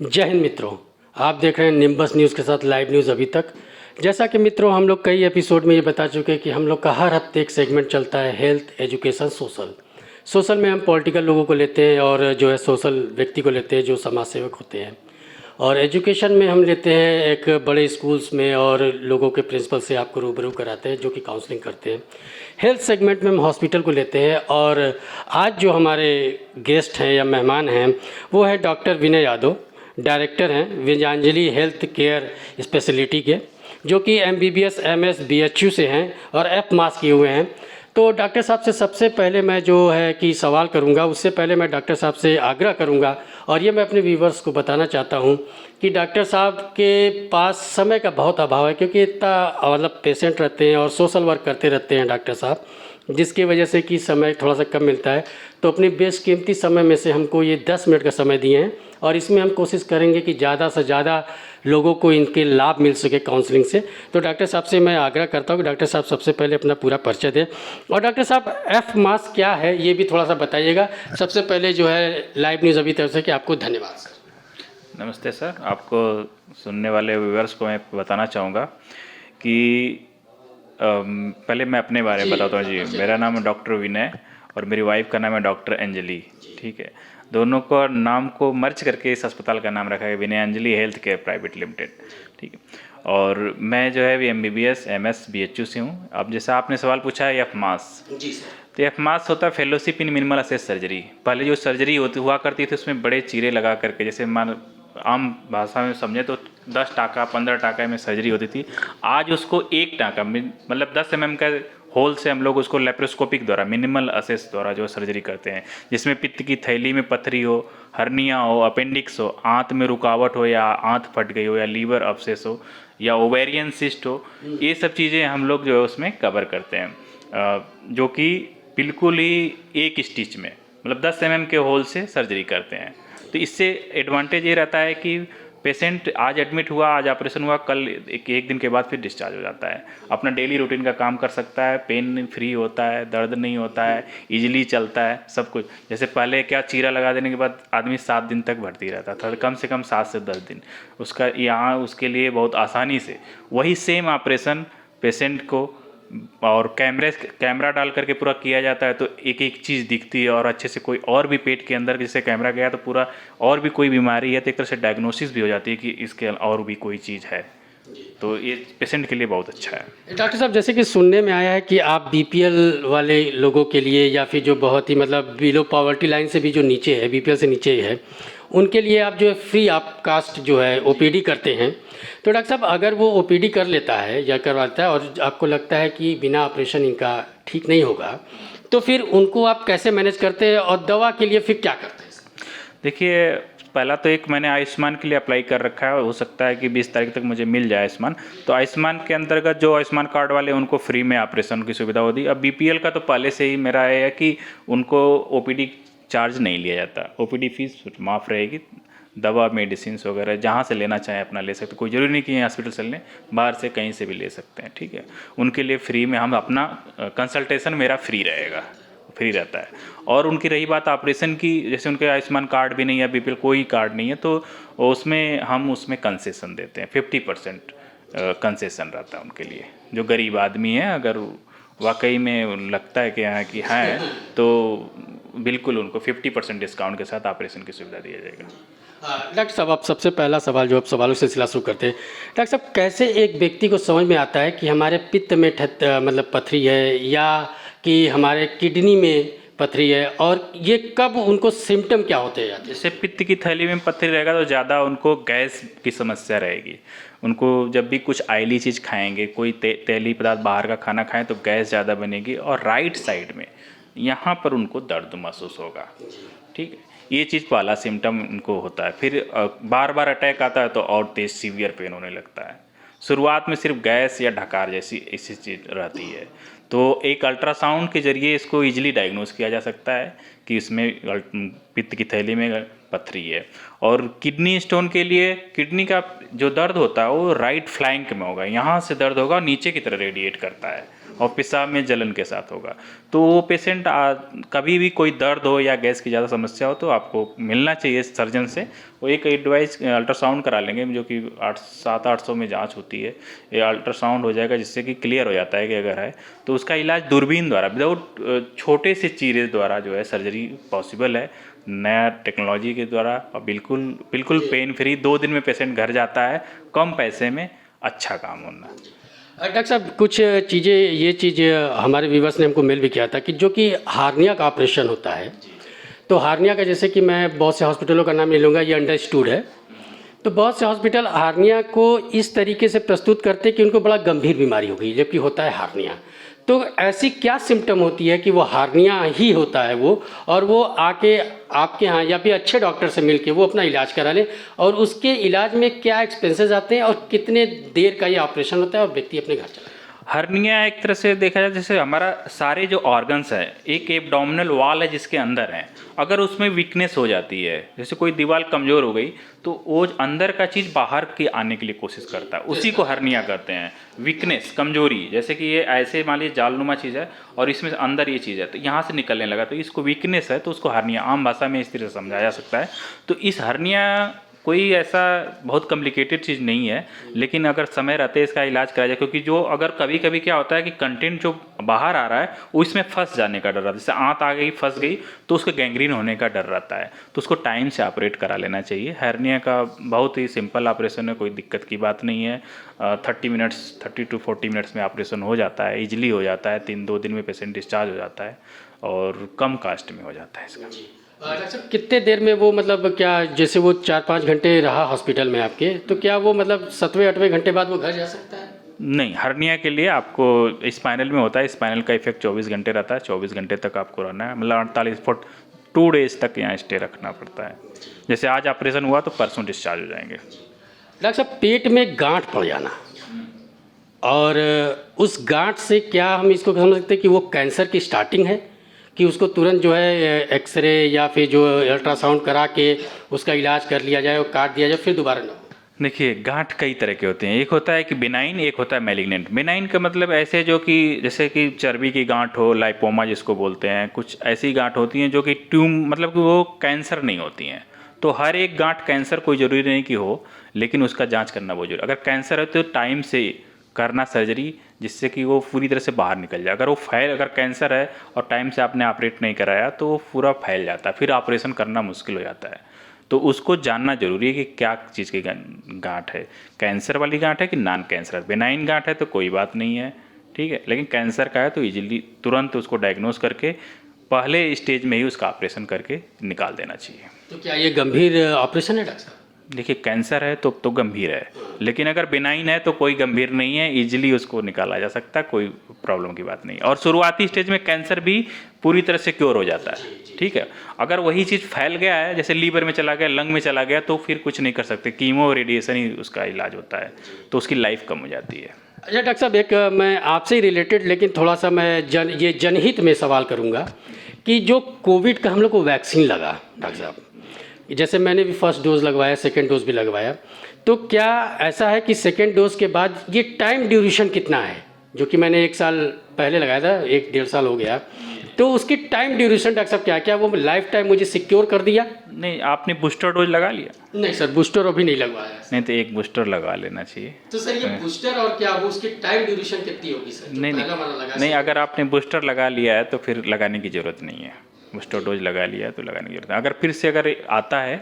जय हिंद मित्रों, आप देख रहे हैं निम्बस न्यूज़ के साथ लाइव न्यूज़ अभी तक। जैसा कि मित्रों हम लोग कई एपिसोड में ये बता चुके हैं कि हम लोग का हर हफ्ते एक सेगमेंट चलता है हेल्थ, एजुकेशन, सोशल। सोशल में हम पॉलिटिकल लोगों को लेते हैं और जो है सोशल व्यक्ति को लेते हैं जो समाज सेवक होते हैं। और एजुकेशन में हम लेते हैं एक बड़े स्कूल्स में और लोगों के प्रिंसिपल से आपको रूबरू कराते हैं जो कि काउंसलिंग करते हैं। हेल्थ सेगमेंट में हम हॉस्पिटल को लेते हैं और आज जो हमारे गेस्ट हैं या मेहमान हैं वो है डॉक्टर विनय यादव, डायरेक्टर हैं विजयांजलि हेल्थ केयर स्पेशलिटी के, जो कि MBBS MS BHU से हैं और F किए हुए हैं। तो डॉक्टर साहब से सबसे पहले मैं जो है कि सवाल करूंगा, उससे पहले मैं डॉक्टर साहब से आग्रह करूंगा और ये मैं अपने व्यूवर्स को बताना चाहता हूं कि डॉक्टर साहब के पास समय का बहुत अभाव है, क्योंकि इतना मतलब पेशेंट रहते हैं और सोशल वर्क करते रहते हैं डॉक्टर साहब, जिसकी वजह से कि समय थोड़ा सा कम मिलता है। तो अपनी बेशकीमती समय में से हमको ये 10 मिनट का समय दिए हैं और इसमें हम कोशिश करेंगे कि ज़्यादा से ज़्यादा लोगों को इनके लाभ मिल सके काउंसलिंग से। तो डॉक्टर साहब से मैं आग्रह करता हूँ कि डॉक्टर साहब सबसे पहले अपना पूरा परिचय दें और डॉक्टर साहब F क्या है ये भी थोड़ा सा बताइएगा। सबसे पहले जो है लाइव न्यूज़ अभी तरफ से कि आपको धन्यवाद सर। नमस्ते सर, आपको सुनने वाले व्यूअर्स को मैं बताना चाहूँगा कि पहले मैं अपने बारे में बताता हूँ जी। मेरा नाम है डॉक्टर विनय और मेरी वाइफ का नाम है डॉक्टर अंजलि। ठीक है, दोनों को नाम को मर्ज करके इस अस्पताल का नाम रखा है विनयांजलि हेल्थ केयर प्राइवेट लिमिटेड। ठीक है, और मैं जो है MBBS MS BHU से हूँ। अब जैसा आपने सवाल पूछा है जी सर। तो F होता है fellowship in minimal assess surgery. पहले जो सर्जरी होती हुआ करती थी उसमें बड़े चीरे लगा करके, जैसे मान आम भाषा में समझे तो 10 टाका 15 टाका में सर्जरी होती थी। आज उसको 1 टाका मतलब 10 mm का होल से हम लोग उसको लेप्रोस्कोपिक द्वारा मिनिमल असेस द्वारा जो सर्जरी करते हैं, जिसमें पित्त की थैली में पथरी हो, हर्निया हो, अपेंडिक्स हो, आंत में रुकावट हो या आंत फट गई हो या लीवर अब्सेस हो या ओवेरियन सिस्ट हो, ये सब चीज़ें हम लोग जो है उसमें कवर करते हैं, जो कि बिल्कुल ही एक स्टिच में मतलब 10 mm के होल से सर्जरी करते हैं। तो इससे एडवांटेज ये रहता है कि पेशेंट आज एडमिट हुआ, आज ऑपरेशन हुआ, कल एक दिन के बाद फिर डिस्चार्ज हो जाता है, अपना डेली रूटीन का काम कर सकता है, पेन फ्री होता है, दर्द नहीं होता है, इजीली चलता है सब कुछ। जैसे पहले क्या चीरा लगा देने के बाद आदमी 7 दिन तक भर्ती रहता था, कम से कम 7 से 10 दिन, उसका यहाँ उसके लिए बहुत आसानी से वही सेम ऑपरेशन पेशेंट को और कैमरा डाल करके पूरा किया जाता है। तो एक एक चीज़ दिखती है और अच्छे से कोई और भी पेट के अंदर जैसे कैमरा गया तो पूरा और भी कोई बीमारी है तो एक तरह से डायग्नोसिस भी हो जाती है कि इसके और भी कोई चीज़ है। तो ये पेशेंट के लिए बहुत अच्छा है। डॉक्टर साहब, जैसे कि सुनने में आया है कि आप BPL वाले लोगों के लिए या फिर जो बहुत ही मतलब बिलो पॉवर्टी लाइन से भी जो नीचे है, BPL से नीचे है, उनके लिए आप जो है फ्री आप कास्ट जो है OPD करते हैं। तो डॉक्टर साहब, अगर वो OPD कर लेता है या करवाता है और आपको लगता है कि बिना ऑपरेशन इनका ठीक नहीं होगा, तो फिर उनको आप कैसे मैनेज करते हैं और दवा के लिए फिर क्या करते हैं? देखिए, पहला तो एक मैंने आयुष्मान के लिए अप्लाई कर रखा है, हो सकता है कि 20 तारीख तक मुझे मिल जाए आयुष्मान। तो आयुष्मान के अंतर्गत जो आयुष्मान कार्ड वाले उनको फ्री में ऑपरेशन की सुविधा होती है। अब BPL का तो पहले से ही मेरा है कि उनको OPD चार्ज नहीं लिया जाता, OPD फीस माफ़ रहेगी, दवा मेडिसिन वगैरह जहाँ से लेना चाहें अपना ले सकते, कोई ज़रूरी नहीं कि हॉस्पिटल से लें, बाहर से कहीं से भी ले सकते हैं। ठीक है, उनके लिए फ्री में हम अपना कंसल्टेशन मेरा फ्री रहेगा, फ्री रहता है। और उनकी रही बात ऑपरेशन की, जैसे उनके आयुष्मान कार्ड भी नहीं है, BPL कोई कार्ड नहीं है, तो उसमें हम उसमें कंसेशन देते हैं, 50% कंसेशन रहता है उनके लिए। जो गरीब आदमी है अगर वाकई में लगता है कि यहाँ की है तो बिल्कुल उनको 50% डिस्काउंट के साथ ऑपरेशन की सुविधा दिया जाएगा। डॉक्टर साहब, आप सबसे पहला सवाल जो आप सवालों से सिलसिला शुरू करते हैं, डॉक्टर साहब कैसे एक व्यक्ति को समझ में आता है कि हमारे पित्त में मतलब पथरी है या कि हमारे किडनी में पथरी है, और ये कब उनको सिम्टम क्या होते हैं? जैसे पित्त की थैली में पथरी रहेगा तो ज़्यादा उनको गैस की समस्या रहेगी। उनको जब भी कुछ ऑयली चीज़ खाएंगे, कोई तेली पदार्थ बाहर का खाना खाएं तो गैस ज़्यादा बनेगी और राइट साइड में यहाँ पर उनको दर्द महसूस होगा। ठीक है, ये चीज़ पहला सिम्टम उनको होता है। फिर बार बार अटैक आता है तो और तेज़ सीवियर पेन होने लगता है। शुरुआत में सिर्फ गैस या ढकार जैसी ऐसी चीज़ रहती है, तो एक अल्ट्रासाउंड के जरिए इसको इजीली डायग्नोस किया जा सकता है कि इसमें पित्त की थैली में पथरी है। और किडनी स्टोन के लिए किडनी का जो दर्द होता है वो राइट फ्लैंक में होगा, यहाँ से दर्द होगा, नीचे की तरह रेडिएट करता है और पेशाब में जलन के साथ होगा। तो वो पेशेंट कभी भी कोई दर्द हो या गैस की ज़्यादा समस्या हो तो आपको मिलना चाहिए सर्जन से। वो एक एडवाइस अल्ट्रासाउंड करा लेंगे, जो कि 700-800 में जांच होती है। ये अल्ट्रासाउंड हो जाएगा जिससे कि क्लियर हो जाता है कि अगर है तो उसका इलाज दूरबीन द्वारा विदाउट छोटे से चीरे द्वारा जो है सर्जरी पॉसिबल है, नया टेक्नोलॉजी के द्वारा। और बिल्कुल पेन फ्री 2 दिन में पेशेंट घर जाता है, कम पैसे में अच्छा काम होना। डॉक्टर साहब कुछ चीज़ें, ये चीज़ हमारे व्यूवर्स ने हमको मेल भी किया था कि जो कि हार्निया का ऑपरेशन होता है, तो हार्निया का जैसे कि मैं बहुत से हॉस्पिटलों का नाम ले लूँगा, ये अंडरस्टूड है। तो बहुत से हॉस्पिटल हार्निया को इस तरीके से प्रस्तुत करते हैं कि उनको बड़ा गंभीर बीमारी हो गई, जबकि होता है हार्निया। तो ऐसी क्या सिम्टम होती है कि वो हार्निया ही होता है वो, और वो आके आपके यहाँ या फिर अच्छे डॉक्टर से मिलके वो अपना इलाज करा लें, और उसके इलाज में क्या एक्सपेंसेस आते हैं और कितने देर का ये ऑपरेशन होता है और व्यक्ति अपने घर चला? हर्निया एक तरह से देखा जाए जैसे हमारा सारे जो ऑर्गन्स है, एक एब्डोमिनल वॉल है जिसके अंदर है, अगर उसमें वीकनेस हो जाती है, जैसे कोई दीवार कमज़ोर हो गई तो वो अंदर का चीज़ बाहर के आने के लिए कोशिश करता है, उसी को हर्निया कहते हैं। वीकनेस, कमजोरी, जैसे कि ये ऐसे मान लीजिए जालनुमा चीज़ है और इसमें अंदर ये चीज़ है तो यहाँ से निकलने लगा, तो इसको वीकनेस है, तो उसको हर्निया आम भाषा में इस तरह से समझाया जा सकता है। तो इस हर्निया कोई ऐसा बहुत कॉम्प्लिकेटेड चीज़ नहीं है, लेकिन अगर समय रहते इसका इलाज कराया जाए, क्योंकि जो अगर कभी कभी क्या होता है कि कंटेंट जो बाहर आ रहा है वो इसमें फंस जाने का डर रहता है, जैसे आंत आ गई फंस गई तो उसको गैंग्रीन होने का डर रहता है, तो उसको टाइम से ऑपरेट करा लेना चाहिए। हर्निया का बहुत ही सिंपल ऑपरेशन है, कोई दिक्कत की बात नहीं है। 30 to 40 मिनट्स में ऑपरेशन हो जाता है, ईजिली हो जाता है, 2 दिन में पेशेंट डिस्चार्ज हो जाता है और कम कास्ट में हो जाता है इसका। डॉक्टर साहब कितने देर में वो, मतलब क्या जैसे वो 4-5 घंटे रहा हॉस्पिटल में आपके, तो क्या वो मतलब 7वें-8वें घंटे बाद वो घर जा सकता है? नहीं, हर्निया के लिए आपको स्पाइनल में होता है, स्पाइनल का इफेक्ट 24 घंटे रहता है, 24 घंटे तक आपको रहना है, मतलब 2 डेज तक यहाँ स्टे रखना पड़ता है। जैसे आज ऑपरेशन हुआ तो परसों डिस्चार्ज हो जाएंगे। डॉक्टर साहब पेट में गांठ पड़ जाना, और उस गांठ से क्या हम इसको समझ सकते हैं कि वो कैंसर की स्टार्टिंग है, कि उसको तुरंत जो है एक्सरे या फिर जो अल्ट्रासाउंड करा के उसका इलाज कर लिया जाए और काट दिया जाए फिर दोबारा ना? देखिए, गांठ कई तरह के होते हैं, एक होता है कि बिनाइन, एक होता है मैलिग्नेंट। बिनाइन का मतलब ऐसे जो कि जैसे कि चर्बी की गांठ हो, लाइपोमा जिसको बोलते हैं, कुछ ऐसी गांठ होती हैं जो कि मतलब कि वो कैंसर नहीं होती हैं। तो हर एक गांठ कैंसर कोई ज़रूरी नहीं कि हो, लेकिन उसका जांच करना बहुत जरूरी। अगर कैंसर है तो टाइम से करना सर्जरी, जिससे कि वो पूरी तरह से बाहर निकल जाए। अगर कैंसर है और टाइम से आपने ऑपरेट नहीं कराया तो वो पूरा फैल जाता है, फिर ऑपरेशन करना मुश्किल हो जाता है। तो उसको जानना जरूरी है कि क्या चीज़ की गांठ है, कैंसर वाली गांठ है कि नॉन कैंसर। बेनाइन गांठ है तो कोई बात नहीं है, ठीक है, लेकिन कैंसर का है तो इजीली तुरंत उसको डायग्नोस करके पहले स्टेज में ही उसका ऑपरेशन करके निकाल देना चाहिए। तो क्या ये गंभीर ऑपरेशन है डॉक्टर साहब? देखिए, कैंसर है तो गंभीर है, लेकिन अगर बिनाइन है तो कोई गंभीर नहीं है, इजीली उसको निकाला जा सकता है, कोई प्रॉब्लम की बात नहीं। और शुरुआती स्टेज में कैंसर भी पूरी तरह से क्योर हो जाता है, ठीक है। अगर वही चीज़ फैल गया है, जैसे लीवर में चला गया, लंग में चला गया, तो फिर कुछ नहीं कर सकते, कीमो रेडिएशन ही उसका इलाज होता है, तो उसकी लाइफ कम हो जाती है। अच्छा डॉक्टर साहब, एक मैं आपसे ही रिलेटेड, लेकिन थोड़ा सा मैं ये जनहित में सवाल करूँगा कि जो कोविड का हम लोग को वैक्सीन लगा डॉक्टर साहब, जैसे मैंने भी फर्स्ट डोज लगवाया, सेकेंड डोज भी लगवाया, तो क्या ऐसा है कि सेकेंड डोज के बाद ये टाइम ड्यूरेशन कितना है? जो कि मैंने 1 साल पहले लगाया था, 1-1.5 साल हो गया, तो उसकी टाइम ड्यूरेशन डॉक्टर साहब क्या वो लाइफ टाइम मुझे सिक्योर कर दिया? नहीं, आपने बूस्टर डोज लगा लिया? नहीं सर, बूस्टर अभी नहीं लगवाया। नहीं तो एक बूस्टर लगा लेना चाहिए। तो सर ये बूस्टर और क्या वो उसकी टाइम ड्यूरेशन कितनी होगी सर? नहीं, अगर आपने बूस्टर लगा लिया है तो फिर लगाने की ज़रूरत नहीं है। बूस्टर डोज लगा लिया है तो लगाने की जरूरत है। अगर फिर से अगर आता है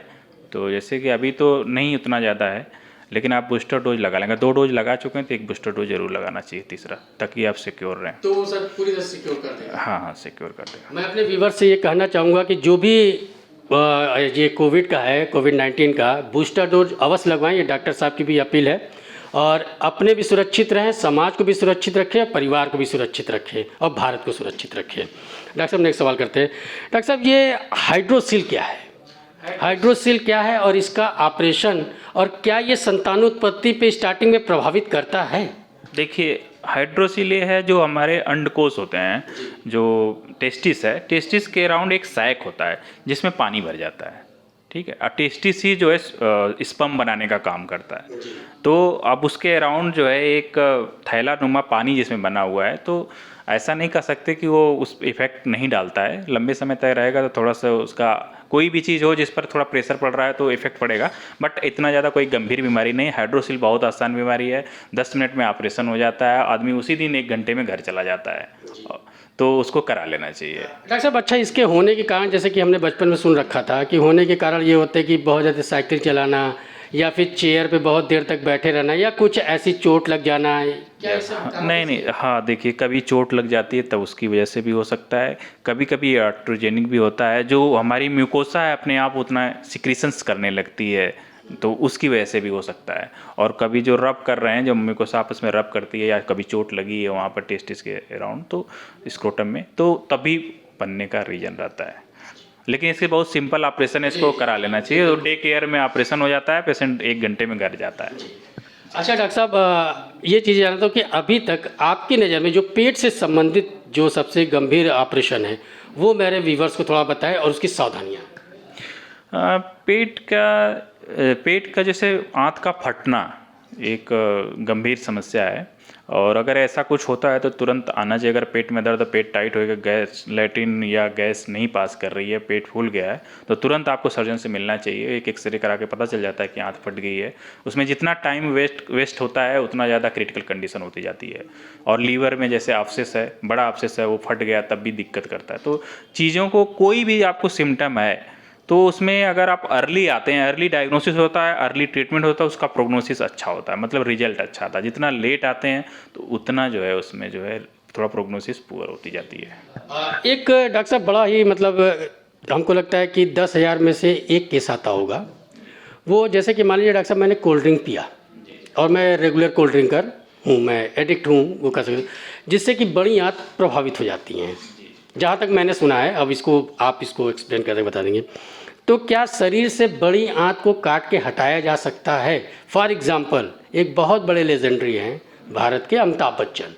तो जैसे कि अभी तो नहीं उतना ज़्यादा है, लेकिन आप बूस्टर डोज लगा लेंगे, 2 डोज लगा चुके हैं तो एक बूस्टर डोज जरूर लगाना चाहिए, तीसरा, ताकि आप सिक्योर रहें। तो वो सर पूरी तरह सिक्योर कर देगा? हाँ, सिक्योर कर देगा। मैं अपने व्यूवर से ये कहना चाहूँगा कि जो भी ये कोविड का है, कोविड-19 का, बूस्टर डोज अवश्य लगवाएं, ये डॉक्टर साहब की भी अपील है, और अपने भी सुरक्षित रहें, समाज को भी सुरक्षित रखें, परिवार को भी सुरक्षित रखें और भारत को सुरक्षित रखें। डॉक्टर साहब नेक्स्ट सवाल करते हैं। डॉक्टर साहब, ये हाइड्रोसील क्या है? हाइड्रोसील क्या है और इसका ऑपरेशन, और क्या ये संतानोत्पत्ति पे स्टार्टिंग में प्रभावित करता है? देखिए, हाइड्रोसील ये है जो हमारे अंडकोश होते हैं, जो टेस्टिस है, टेस्टिस के अराउंड एक सैक होता है जिसमें पानी भर जाता है, ठीक है। टेस्टिस ही जो है स्पर्म बनाने का काम करता है। तो अब उसके अराउंड जो है एक थैला नुमा पानी जिसमें बना हुआ है, तो ऐसा नहीं कह सकते कि वो उस इफेक्ट नहीं डालता है। लंबे समय तक रहेगा तो थोड़ा सा उसका कोई भी चीज़ हो जिस पर थोड़ा प्रेशर पड़ रहा है तो इफेक्ट पड़ेगा, बट इतना ज़्यादा कोई गंभीर बीमारी नहीं। हाइड्रोसिल बहुत आसान बीमारी है, 10 मिनट में ऑपरेशन हो जाता है, आदमी उसी दिन 1 घंटे में घर चला जाता है, तो उसको करा लेना चाहिए। डॉक्टर साहब, अच्छा, इसके होने के कारण, जैसे कि हमने बचपन में सुन रखा था कि होने के कारण ये होते हैं कि बहुत ज़्यादा साइकिल चलाना या फिर चेयर पे बहुत देर तक बैठे रहना या कुछ ऐसी चोट लग जाना, क्या ऐसा होता है? नहीं नहीं, हाँ देखिए, कभी चोट लग जाती है तब उसकी वजह से भी हो सकता है। कभी कभी याट्रोजेनिक भी होता है, जो हमारी म्यूकोसा है अपने आप उतना सिक्रीशंस करने लगती है, तो उसकी वजह से भी हो सकता है। और कभी जो रब कर रहे हैं, जो म्यूकोसा आपस में रब करती है, या कभी चोट लगी है वहाँ पर टेस्टिस के अराउंड, तो स्क्रोटम में, तो तभी बनने का रीजन रहता है। लेकिन इसके बहुत सिंपल ऑपरेशन है, इसको करा लेना चाहिए। तो डे केयर में ऑपरेशन हो जाता है, पेशेंट 1 घंटे में घर जाता है। अच्छा डॉक्टर साहब, ये चीज़ जानता हूँ कि अभी तक आपकी नज़र में जो पेट से संबंधित जो सबसे गंभीर ऑपरेशन है वो मेरे व्यूवर्स को थोड़ा बताएं और उसकी सावधानियाँ। पेट का जैसे आंत का फटना एक गंभीर समस्या है, और अगर ऐसा कुछ होता है तो तुरंत आना चाहिए। अगर पेट में दर्द, पेट टाइट होएगा, गैस, लैट्रिन या गैस नहीं पास कर रही है, पेट फूल गया है, तो तुरंत आपको सर्जन से मिलना चाहिए। एक एक्सरे करा के पता चल जाता है कि आंत फट गई है। उसमें जितना टाइम वेस्ट होता है उतना ज़्यादा क्रिटिकल कंडीशन होती जाती है। और लीवर में जैसे अब्सेस है, बड़ा अब्सेस है, वो फट गया तब भी दिक्कत करता है। तो चीज़ों को, कोई भी आपको सिम्टम है तो उसमें अगर आप अर्ली आते हैं, अर्ली डायग्नोसिस होता है, अर्ली ट्रीटमेंट होता है, उसका प्रोग्नोसिस अच्छा होता है, मतलब रिजल्ट अच्छा आता है। जितना लेट आते हैं तो उतना जो है उसमें जो है थोड़ा प्रोग्नोसिस पुअर होती जाती है। एक डॉक्टर साहब, बड़ा ही मतलब हमको लगता है कि 10,000 में से एक केस आता होगा। वो जैसे कि मान लीजिए डॉक्टर साहब, मैंने कोल्ड ड्रिंक पिया और मैं रेगुलर कोल्ड ड्रिंकर हूँ, मैं एडिक्ट हूँ वो कह सकते, जिससे कि बड़ी आंत प्रभावित हो जाती हैं, जहाँ तक मैंने सुना है। अब इसको आप इसको एक्सप्लेन करके बता देंगे। तो क्या शरीर से बड़ी आंत को काट के हटाया जा सकता है? फॉर एग्जाम्पल, एक बहुत बड़े लेजेंडरी हैं भारत के, अमिताभ बच्चन।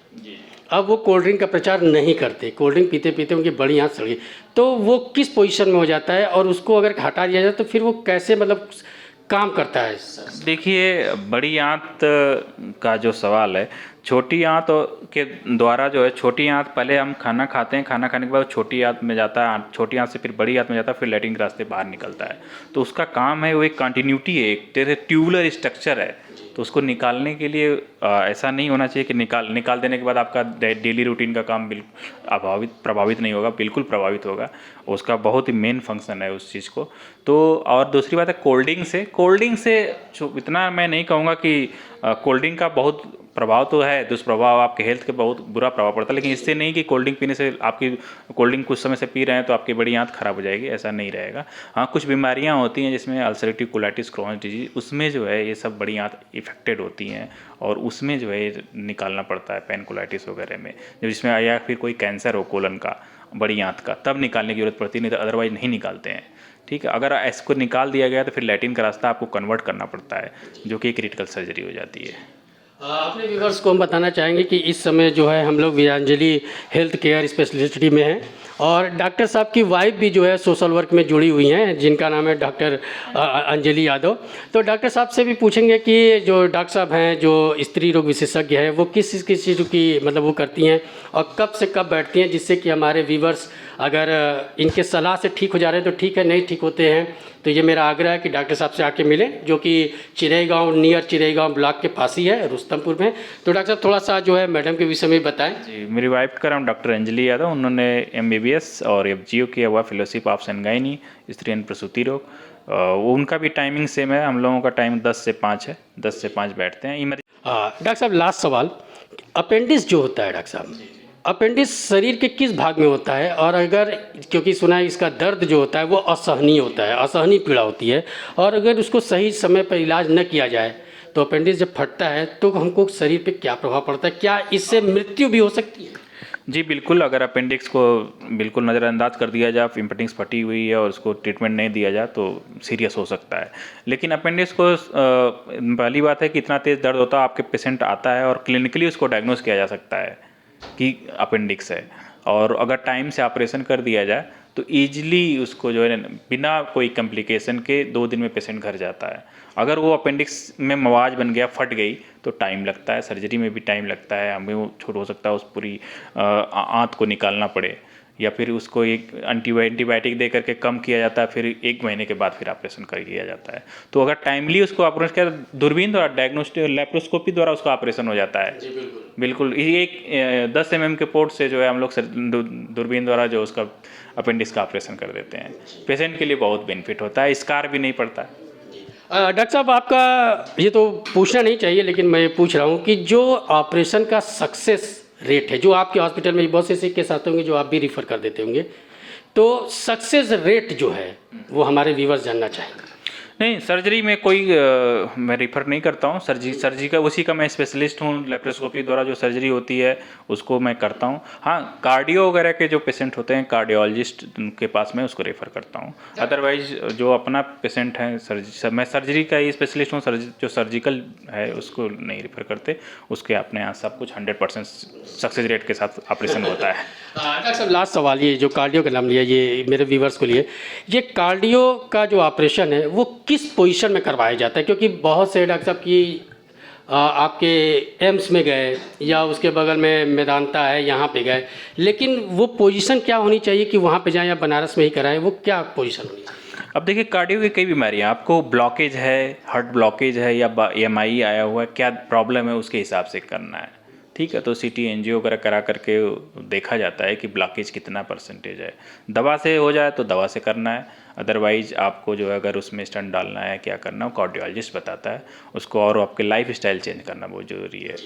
अब वो कोल्ड ड्रिंक का प्रचार नहीं करते, कोल्ड ड्रिंक पीते पीते उनकी बड़ी आंत सड़ गई, तो वो किस पोजीशन में हो जाता है और उसको अगर हटा दिया जाए तो फिर वो कैसे मतलब काम करता है? देखिए, बड़ी आंत का जो सवाल है, छोटी आंत के द्वारा जो है, छोटी आंत पहले हम खाना खाते हैं, खाना खाने के बाद छोटी आंत में जाता है, छोटी आंत से फिर बड़ी आंत में जाता है, फिर लैट्रिन के रास्ते बाहर निकलता है। तो उसका काम है, वो एक कंटिन्यूटी है, एक जैसे ट्यूबुलर स्ट्रक्चर है। तो उसको निकालने के लिए ऐसा नहीं होना चाहिए कि निकाल देने के बाद आपका डेली रूटीन का काम बिल्कुल प्रभावित नहीं होगा, बिल्कुल प्रभावित होगा। उसका बहुत ही मेन फंक्शन है उस चीज़ को। तो और दूसरी बात है कोल्ड ड्रिंक से इतना मैं नहीं कहूँगा कि कोल्ड ड्रिंक का बहुत प्रभाव तो है, दुष्प्रभाव आपके हेल्थ के बहुत बुरा प्रभाव पड़ता है, लेकिन इससे नहीं कि कोल्ड ड्रिंक पीने से आपकी, कोल्ड ड्रिंक कुछ समय से पी रहे हैं तो आपकी बड़ी आंत खराब हो जाएगी, ऐसा नहीं रहेगा। हाँ, कुछ बीमारियां होती हैं जिसमें अल्सरेटिव कोलाइटिस, क्रोनिक डिजीज, उसमें जो है ये सब बड़ी आंत इफेक्टेड होती हैं और उसमें जो है निकालना पड़ता है, पेनकोलाइटिस वगैरह में, जिसमें या फिर कोई कैंसर हो कोलन का, बड़ी आंत का, तब निकालने की जरूरत पड़ती है, नहीं तो अदरवाइज नहीं निकालते हैं। ठीक है, अगर इसको निकाल दिया गया तो फिर लैट्रिन का रास्ता आपको कन्वर्ट करना पड़ता है, जो कि क्रिटिकल सर्जरी हो जाती है। अपने व्यूवर्स को हम बताना चाहेंगे कि इस समय जो है हम लोग वीरांजलि हेल्थ केयर स्पेशलिस्ट में हैं और डॉक्टर साहब की वाइफ भी जो है सोशल वर्क में जुड़ी हुई हैं, जिनका नाम है डॉक्टर अंजलि यादव। तो डॉक्टर साहब से भी पूछेंगे कि जो डॉक्टर साहब हैं, जो स्त्री रोग विशेषज्ञ हैं, वो किस चीज़ की मतलब वो करती हैं और कब से कब बैठती हैं, जिससे कि हमारे व्यूवर्स अगर इनके सलाह से ठीक हो जा रहे हैं तो ठीक है, नहीं ठीक होते हैं तो ये मेरा आग्रह है कि डॉक्टर साहब से आके मिलें, जो कि चिरैगांव, नियर चिरैगांव ब्लॉक के पास ही है, रुस्तमपुर में। तो डॉक्टर साहब थोड़ा सा जो है मैडम के विषय में बताएं। जी, मेरी वाइफ का नाम डॉक्टर अंजलि यादव, उन्होंने MBBS और FGO किया हुआ, फेलोशिप ऑफ सनगाइनी, स्त्री एवं प्रसूति रोग। उनका भी टाइमिंग सेम है, हम लोगों का टाइम 10 से 5 है, 10 से 5 बैठते हैं। डॉक्टर साहब, लास्ट सवाल, अपेंडिक्स जो होता है डॉक्टर साहब, अपेंडिक्स शरीर के किस भाग में होता है? और अगर, क्योंकि सुना है इसका दर्द जो होता है वो असहनीय होता है, असहनीय पीड़ा होती है, और अगर उसको सही समय पर इलाज न किया जाए तो अपेंडिक्स जब फटता है तो हमको शरीर पे क्या प्रभाव पड़ता है? क्या इससे मृत्यु भी हो सकती है? जी बिल्कुल, अगर अपेंडिक्स को बिल्कुल नज़रअंदाज कर दिया जाए, अपेंडिक्स फटी हुई है और उसको ट्रीटमेंट नहीं दिया जाए तो सीरियस हो सकता है। लेकिन अपेंडिक्स को पहली बात है कि इतना तेज़ दर्द होता है, आपके पेशेंट आता है और क्लिनिकली उसको डायग्नोस किया जा सकता है कि अपेंडिक्स है, और अगर टाइम से ऑपरेशन कर दिया जाए तो ईजिली उसको जो है ना बिना कोई कॉम्प्लिकेशन के 2 दिन में पेशेंट घर जाता है। अगर वो अपेंडिक्स में मवाज बन गया, फट गई, तो टाइम लगता है, सर्जरी में भी टाइम लगता है, हमें वो छोट हो सकता है उस पूरी आंत को निकालना पड़े, या फिर उसको एक एंटीबायोटिक दे करके कम किया जाता है, फिर 1 महीने के बाद फिर ऑपरेशन कर किया जाता है। तो अगर टाइमली उसको ऑपरेशन किया, दूरबीन द्वारा डायग्नोस्टिक लैप्रोस्कोपी द्वारा उसका ऑपरेशन हो जाता है। बिल्कुल ये एक 10 mm के पोर्ट से जो है हम लोग दूरबीन द्वारा जो उसका अपेंडिक्स का ऑपरेशन कर देते हैं। पेशेंट के लिए बहुत बेनिफिट होता है, स्कार भी नहीं पड़ता। डॉक्टर साहब, आपका ये तो पूछना नहीं चाहिए लेकिन मैं पूछ रहा हूँ कि जो ऑपरेशन का सक्सेस रेट है, जो आपके हॉस्पिटल में बहुत से ऐसे केस आते होंगे जो आप भी रिफ़र कर देते होंगे, तो सक्सेस रेट जो है वो हमारे व्यूअर्स जानना चाहेंगे। नहीं, सर्जरी में कोई मैं रिफ़र नहीं करता हूँ। सर्जरी का उसी का मैं स्पेशलिस्ट हूँ। लेप्रोस्कोपी द्वारा जो सर्जरी होती है उसको मैं करता हूँ। हाँ, कार्डियो वगैरह के जो पेशेंट होते हैं, कार्डियोलॉजिस्ट के पास मैं उसको रेफ़र करता हूँ। अदरवाइज जो अपना पेशेंट है, मैं सर्जरी का ही स्पेशलिस्ट हूँ। जो सर्जिकल है उसको नहीं रेफ़र करते, उसके अपने यहाँ सब कुछ 100% सक्सेस रेट के साथ ऑपरेशन होता है। डॉक्टर साहब, लास्ट सवाल, ये जो कार्डियो का नाम लिया, ये मेरे व्यूवर्स को लिए, ये कार्डियो का जो ऑपरेशन है वो किस पोजीशन में करवाया जाता है? क्योंकि बहुत से डॉक्टर साहब की आपके एम्स में गए या उसके बगल में मेदांता है, यहाँ पे गए, लेकिन वो पोजीशन क्या होनी चाहिए कि वहाँ पे जाएं या बनारस में ही कराएं? वो क्या पोजीशन होनी चाहिए? अब देखिए, कार्डियो की कई बीमारियाँ, आपको ब्लॉकेज है, हार्ट ब्लॉकेज है या EMI आया हुआ है, क्या प्रॉब्लम है उसके हिसाब से करना है। ठीक है, तो CT एंजियो वगैरह करा करके देखा जाता है कि ब्लॉकेज कितना परसेंटेज है। दवा से हो जाए तो दवा से करना है, अदरवाइज आपको जो है अगर उसमें स्टंट डालना है, क्या करना है, कार्डियोलॉजिस्ट बताता है उसको, और आपके लाइफ स्टाइल चेंज करना बहुत ज़रूरी है।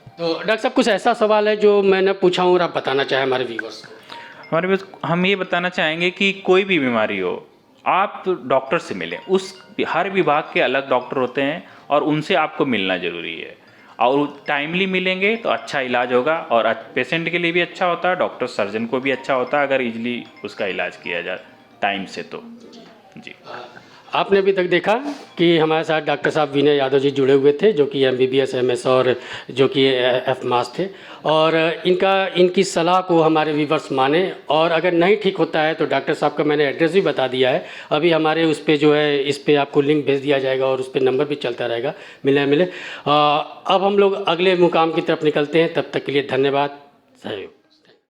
तो डॉक्टर साहब, कुछ ऐसा सवाल है जो मैंने पूछा हूँ और आप बताना चाहें हमारे व्यूवर्स को? हमारे पास हम ये बताना चाहेंगे कि कोई भी बीमारी हो, आप डॉक्टर से मिलें। हर विभाग के अलग डॉक्टर होते हैं और उनसे आपको मिलना ज़रूरी है, और टाइमली मिलेंगे तो अच्छा इलाज होगा, और पेशेंट के लिए भी अच्छा होता है, डॉक्टर सर्जन को भी अच्छा होता है अगर इजीली उसका इलाज किया जाए टाइम से। तो जी, आपने अभी तक देखा कि हमारे साथ डॉक्टर साहब विनय यादव जी जुड़े हुए थे, जो कि MBBS MS और जो कि F-MAS थे, और इनकी सलाह को हमारे व्यूवर्स माने, और अगर नहीं ठीक होता है तो डॉक्टर साहब का मैंने एड्रेस भी बता दिया है। अभी हमारे उस पर जो है, इस पर आपको लिंक भेज दिया जाएगा और उस पर नंबर भी चलता रहेगा, मिले। अब हम लोग अगले मुकाम की तरफ निकलते हैं, तब तक के लिए धन्यवाद, सहयोग।